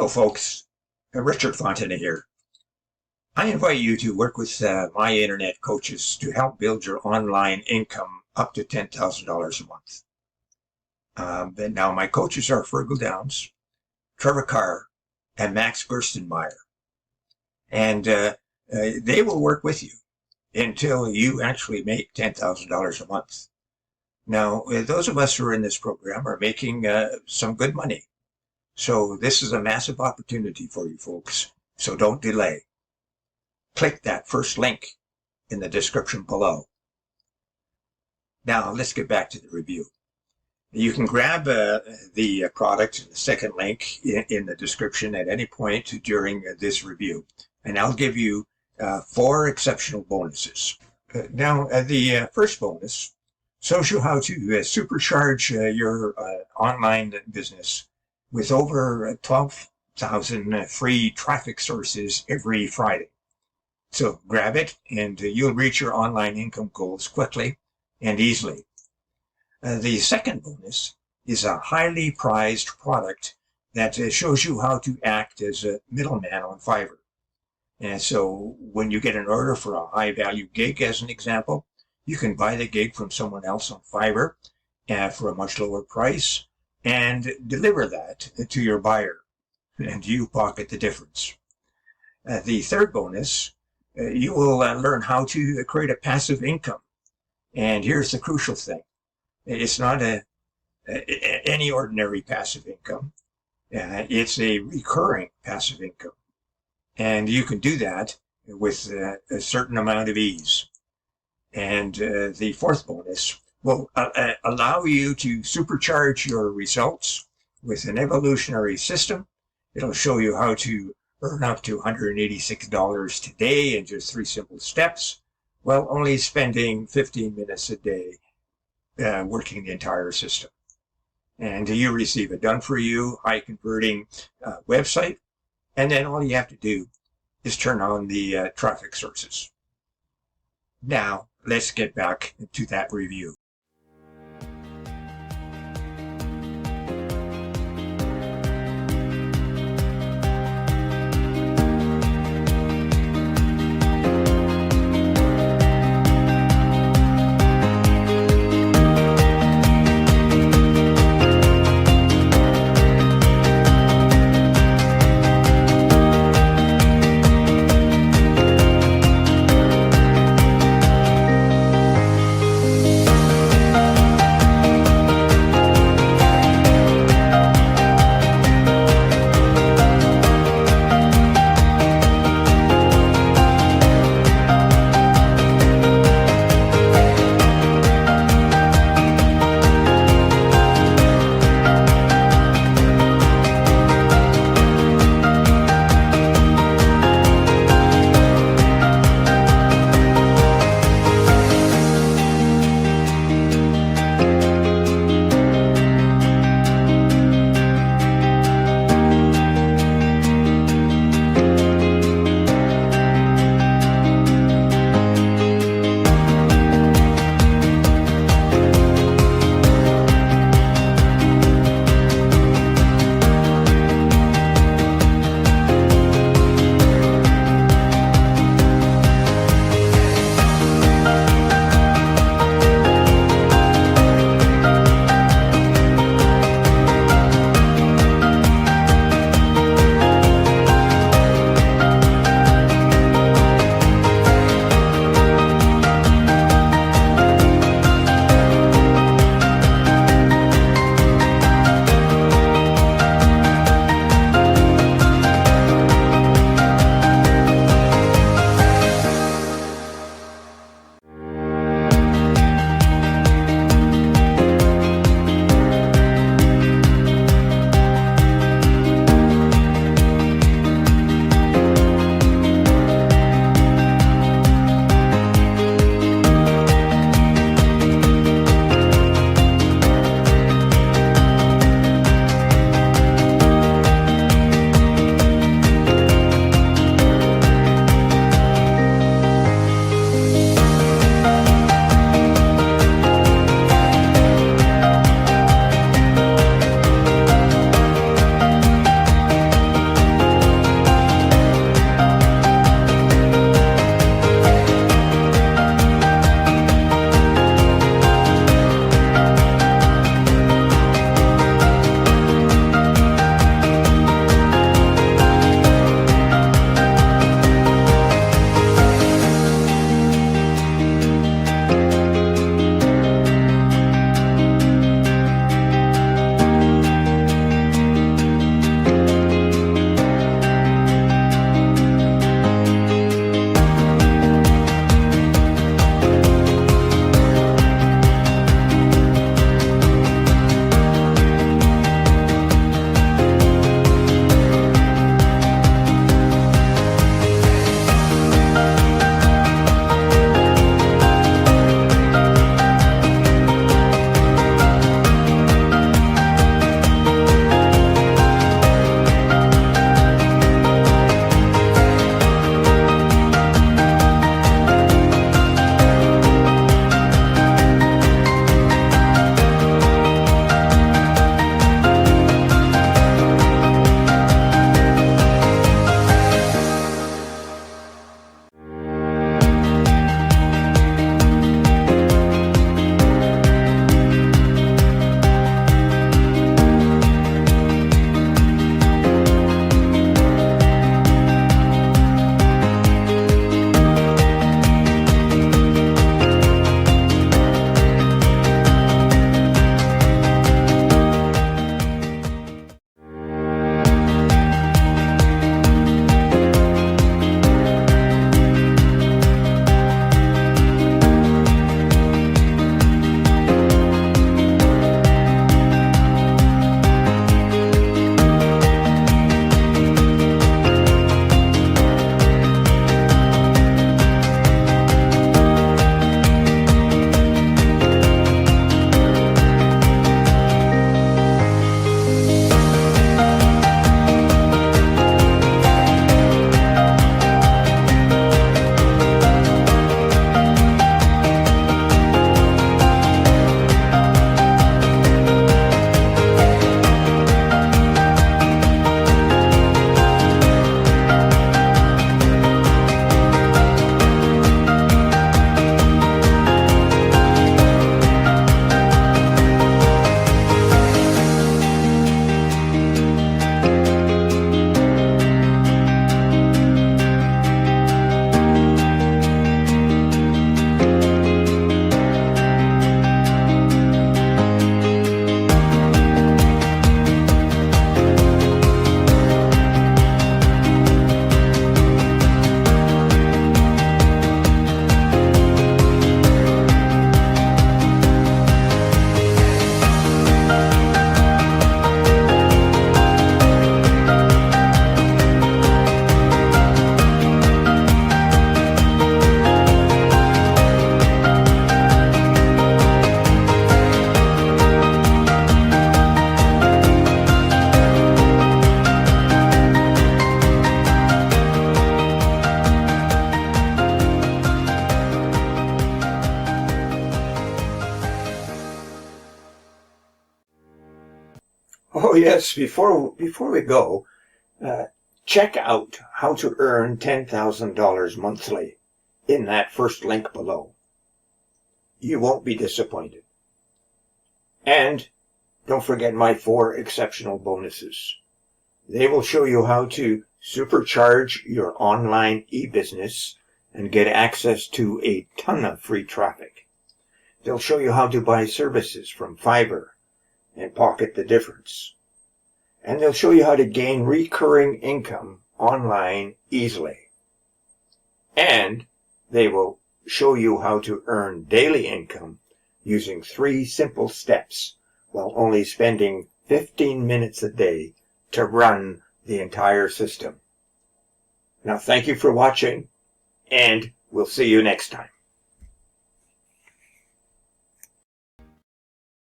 Hello, folks. Richard Fontana here. I invite you to work with my internet coaches to help build your online income up to $10,000 a month. Now, my coaches are Fergal Downs, Trevor Carr, and Max Gerstenmeyer. And they will work with you until you actually make $10,000 a month. Now, those of us who are in this program are making some good money. So this is a massive opportunity for you folks, so don't delay. Click that first link in the description below. Now let's get back to the review. You can grab the product, the second link in the description at any point during this review, and I'll give you 4 exceptional bonuses. Now the first bonus shows you how to supercharge your online business with over 12,000 free traffic sources every Friday. So grab it and you'll reach your online income goals quickly and easily. The second bonus is a highly prized product that shows you how to act as a middleman on Fiverr. And so when you get an order for a high value gig, as an example, you can buy the gig from someone else on Fiverr for a much lower price and deliver that to your buyer, and you pocket the difference. The third bonus, you will learn how to create a passive income. And here's the crucial thing. It's not any ordinary passive income. It's a recurring passive income. And you can do that with a certain amount of ease. And the fourth bonus will allow you to supercharge your results with an evolutionary system. It'll show you how to earn up to $186 today in just 3 simple steps, while only spending 15 minutes a day working the entire system. And you receive a done-for-you, high-converting website, and then all you have to do is turn on the traffic sources. Now, let's get back to that review. Oh yes, before we go, check out how to earn $10,000 monthly in that first link below. You won't be disappointed. And don't forget my 4 exceptional bonuses. They will show you how to supercharge your online e-business and get access to a ton of free traffic. They'll show you how to buy services from Fiverr and pocket the difference. And they'll show you how to gain recurring income online easily. And they will show you how to earn daily income using 3 simple steps while only spending 15 minutes a day to run the entire system. Now, thank you for watching, and we'll see you next time.